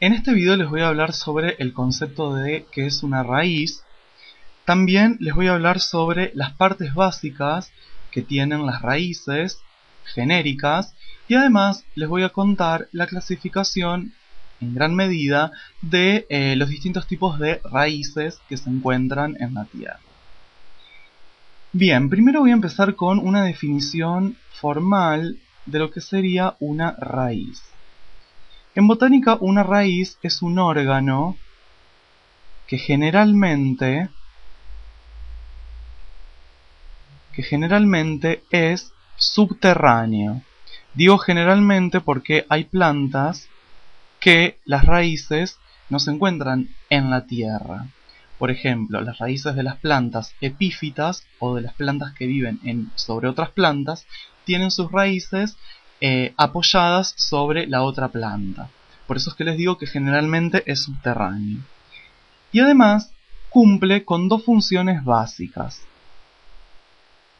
En este video les voy a hablar sobre el concepto de qué es una raíz. También les voy a hablar sobre las partes básicas que tienen las raíces genéricas y además les voy a contar la clasificación en gran medida de los distintos tipos de raíces que se encuentran en la Tierra. Bien, primero voy a empezar con una definición formal de lo que sería una raíz. En botánica, una raíz es un órgano que generalmente es subterráneo. Digo generalmente porque hay plantas que las raíces no se encuentran en la tierra. Por ejemplo, las raíces de las plantas epífitas o de las plantas que viven sobre otras plantas tienen sus raíces apoyadas sobre la otra planta. Por eso es que les digo que generalmente es subterráneo. Y además cumple con dos funciones básicas.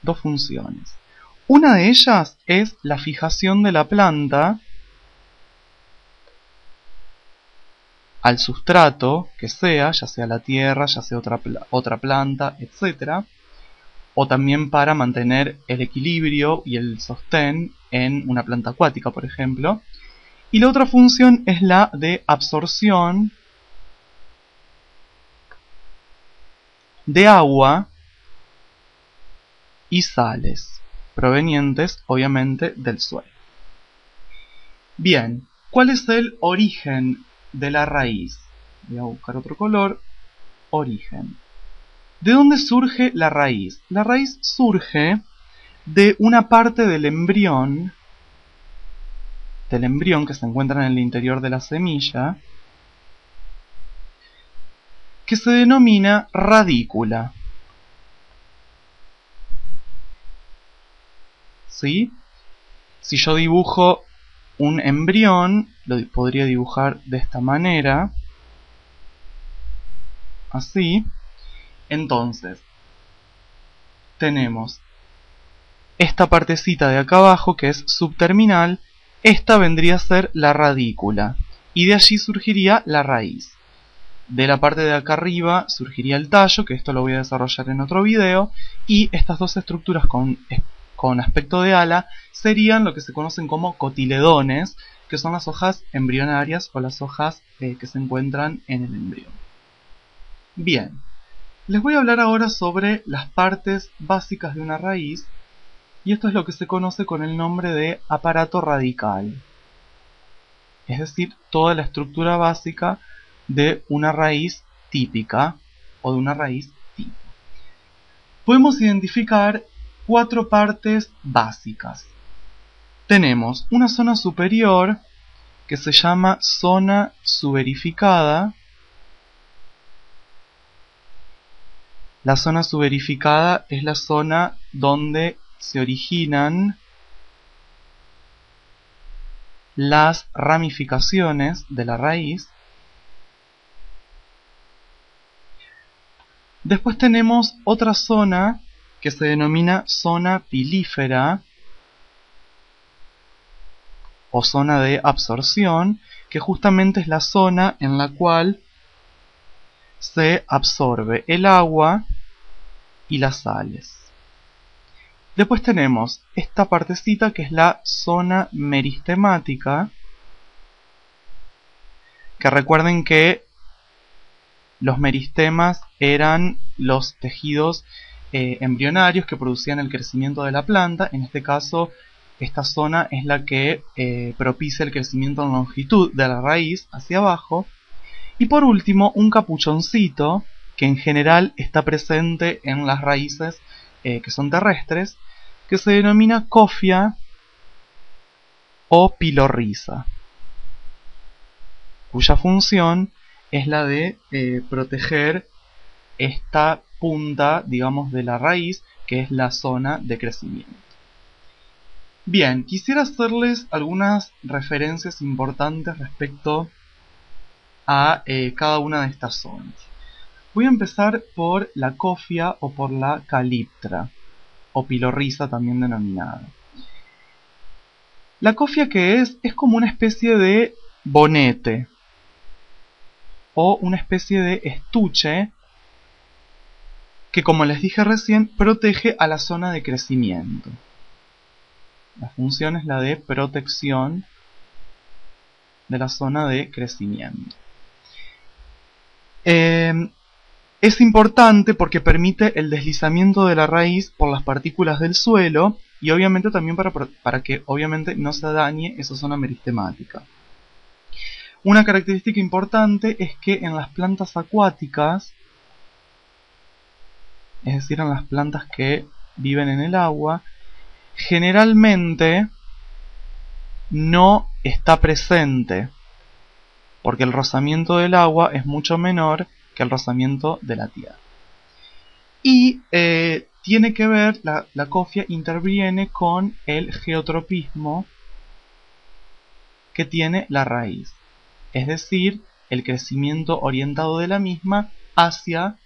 Dos funciones. Una de ellas es la fijación de la planta al sustrato que sea, ya sea la tierra, ya sea otra planta, etc. O también para mantener el equilibrio y el sostén en una planta acuática, por ejemplo. Y la otra función es la de absorción de agua y sales, provenientes obviamente del suelo. Bien, ¿cuál es el origen de la raíz? Voy a buscar otro color. Origen. ¿De dónde surge la raíz? La raíz surge de una parte del embrión que se encuentra en el interior de la semilla, que se denomina radícula. ¿Sí? Si yo dibujo un embrión, lo podría dibujar de esta manera, así. Entonces, tenemos esta partecita de acá abajo que es subterminal. Esta vendría a ser la radícula y de allí surgiría la raíz. De la parte de acá arriba surgiría el tallo, que esto lo voy a desarrollar en otro video, y estas dos estructuras con aspecto de ala serían lo que se conocen como cotiledones, que son las hojas embrionarias o las hojas que se encuentran en el embrión. Bien, les voy a hablar ahora sobre las partes básicas de una raíz, y esto es lo que se conoce con el nombre de aparato radical. Es decir, toda la estructura básica de una raíz típica o de una raíz tipo. Podemos identificar cuatro partes básicas. Tenemos una zona superior que se llama zona suberificada. La zona suberificada es la zona donde se originan las ramificaciones de la raíz. Después tenemos otra zona que se denomina zona pilífera o zona de absorción, que justamente es la zona en la cual se absorbe el agua y las sales. Después tenemos esta partecita que es la zona meristemática, que recuerden que los meristemas eran los tejidos embrionarios que producían el crecimiento de la planta. En este caso, esta zona es la que propicia el crecimiento en longitud de la raíz hacia abajo. Y por último, un capuchoncito que en general está presente en las raíces que son terrestres, que se denomina cofia o pilorriza, cuya función es la de proteger esta punta, digamos, de la raíz, que es la zona de crecimiento. Bien, quisiera hacerles algunas referencias importantes respecto a cada una de estas zonas. Voy a empezar por la cofia o por la caliptra, o pilorriza también denominada. La cofia, ¿qué es? Es como una especie de bonete. o una especie de estuche que, como les dije recién, protege a la zona de crecimiento. La función es la de protección de la zona de crecimiento. Es importante porque permite el deslizamiento de la raíz por las partículas del suelo y obviamente también para que obviamente no se dañe esa zona meristemática. Una característica importante es que en las plantas acuáticas, es decir, en las plantas que viven en el agua, generalmente no está presente, porque el rozamiento del agua es mucho menor que el rozamiento de la tierra. Y tiene que ver, la cofia interviene con el geotropismo que tiene la raíz, es decir, el crecimiento orientado de la misma hacia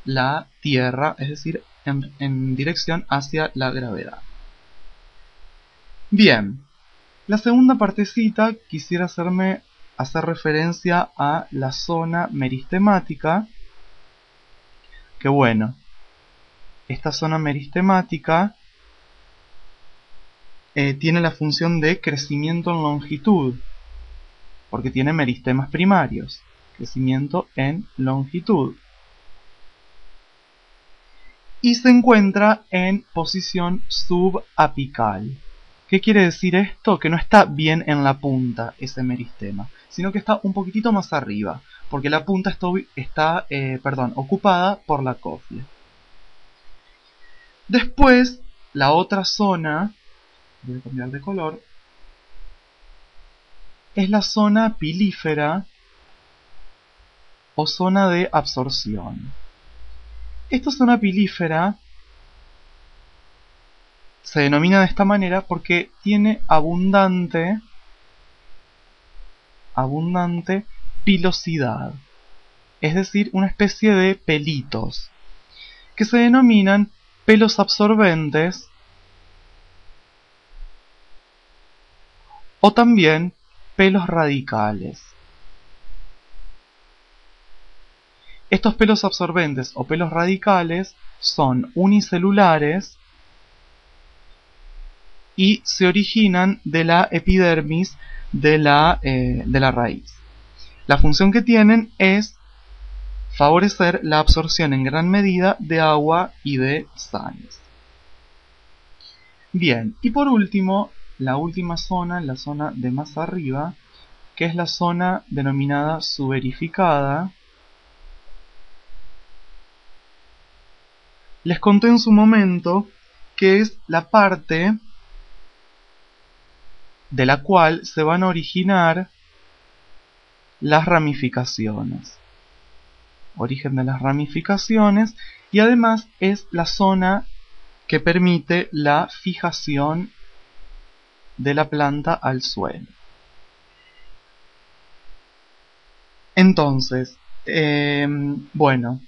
la tierra, es decir, en dirección hacia la gravedad. Bien, la segunda partecita quisiera hacer referencia a la zona meristemática, que bueno, esta zona meristemática tiene la función de crecimiento en longitud, porque tiene meristemas primarios, crecimiento en longitud. Y se encuentra en posición subapical. ¿Qué quiere decir esto? Que no está bien en la punta ese meristema, sino que está un poquitito más arriba, porque la punta está ocupada por la cofia. Después, la otra zona, voy a cambiar de color, es la zona pilífera o zona de absorción. Esta zona pilífera se denomina de esta manera porque tiene abundante pilosidad, es decir, una especie de pelitos, que se denominan pelos absorbentes o también pelos radicales. Estos pelos absorbentes o pelos radicales son unicelulares y se originan de la epidermis de la raíz. La función que tienen es favorecer la absorción en gran medida de agua y de sales. Bien, y por último, la última zona, la zona de más arriba, que es la zona denominada suberificada. Les conté en su momento que es la parte de la cual se van a originar las ramificaciones. Origen de las ramificaciones, y además es la zona que permite la fijación de la planta al suelo. Entonces, bueno,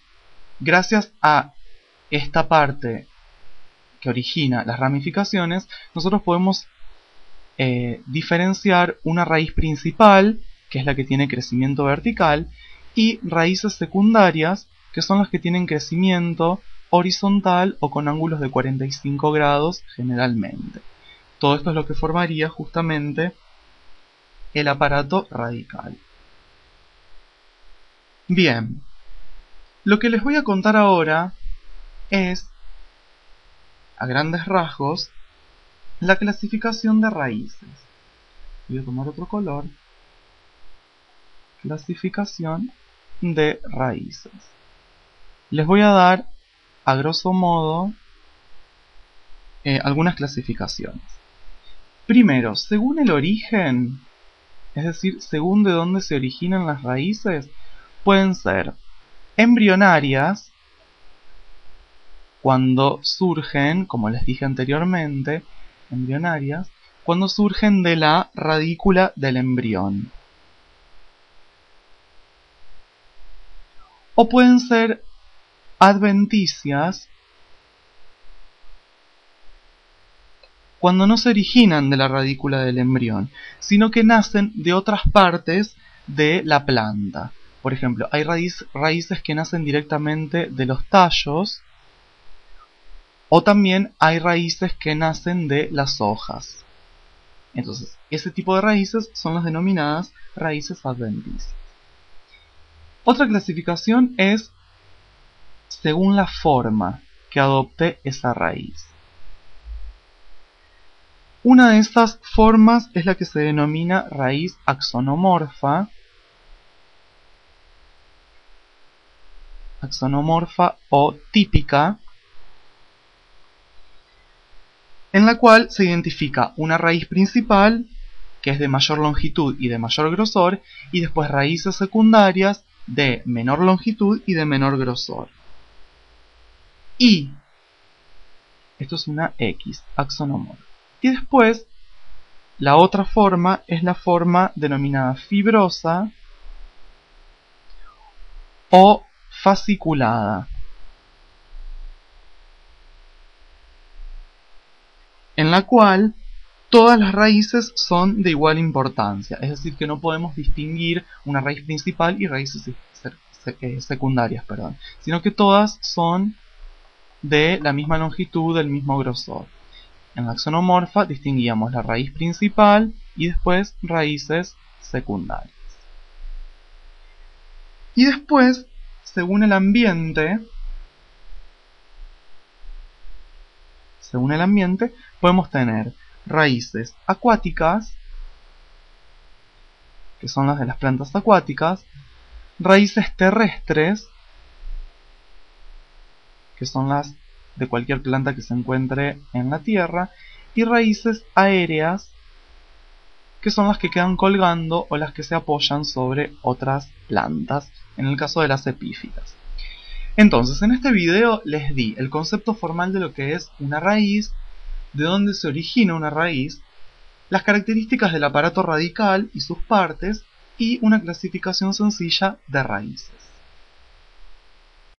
gracias a esta parte que origina las ramificaciones, nosotros podemos diferenciar una raíz principal, que es la que tiene crecimiento vertical, y raíces secundarias, que son las que tienen crecimiento horizontal o con ángulos de 45 grados generalmente. Todo esto es lo que formaría justamente el aparato radical. Bien, lo que les voy a contar ahora es, a grandes rasgos, la clasificación de raíces. Voy a tomar otro color. Clasificación de raíces. Les voy a dar, a grosso modo, algunas clasificaciones. Primero, según el origen, es decir, según de dónde se originan las raíces, pueden ser embrionarias, cuando surgen, como les dije anteriormente, embrionarias, cuando surgen de la radícula del embrión. O pueden ser adventicias, cuando no se originan de la radícula del embrión, sino que nacen de otras partes de la planta. Por ejemplo, hay raíces que nacen directamente de los tallos, o también hay raíces que nacen de las hojas. Entonces, ese tipo de raíces son las denominadas raíces adventicias. Otra clasificación es según la forma que adopte esa raíz. Una de estas formas es la que se denomina raíz axonomorfa o típica, en la cual se identifica una raíz principal, que es de mayor longitud y de mayor grosor, y después raíces secundarias de menor longitud y de menor grosor. Y esto es una X, axonomorfa. Y después, la otra forma es la forma denominada fibrosa o fasciculada, en la cual todas las raíces son de igual importancia, es decir, que no podemos distinguir una raíz principal y raíces secundarias, sino que todas son de la misma longitud, del mismo grosor. En la axonomorfa distinguíamos la raíz principal y después raíces secundarias. Y después, según el ambiente, podemos tener raíces acuáticas, que son las de las plantas acuáticas, raíces terrestres, que son las de cualquier planta que se encuentre en la tierra, y raíces aéreas, que son las que quedan colgando o las que se apoyan sobre otras plantas, en el caso de las epífitas. Entonces, en este video les di el concepto formal de lo que es una raíz, de dónde se origina una raíz, las características del aparato radical y sus partes, y una clasificación sencilla de raíces.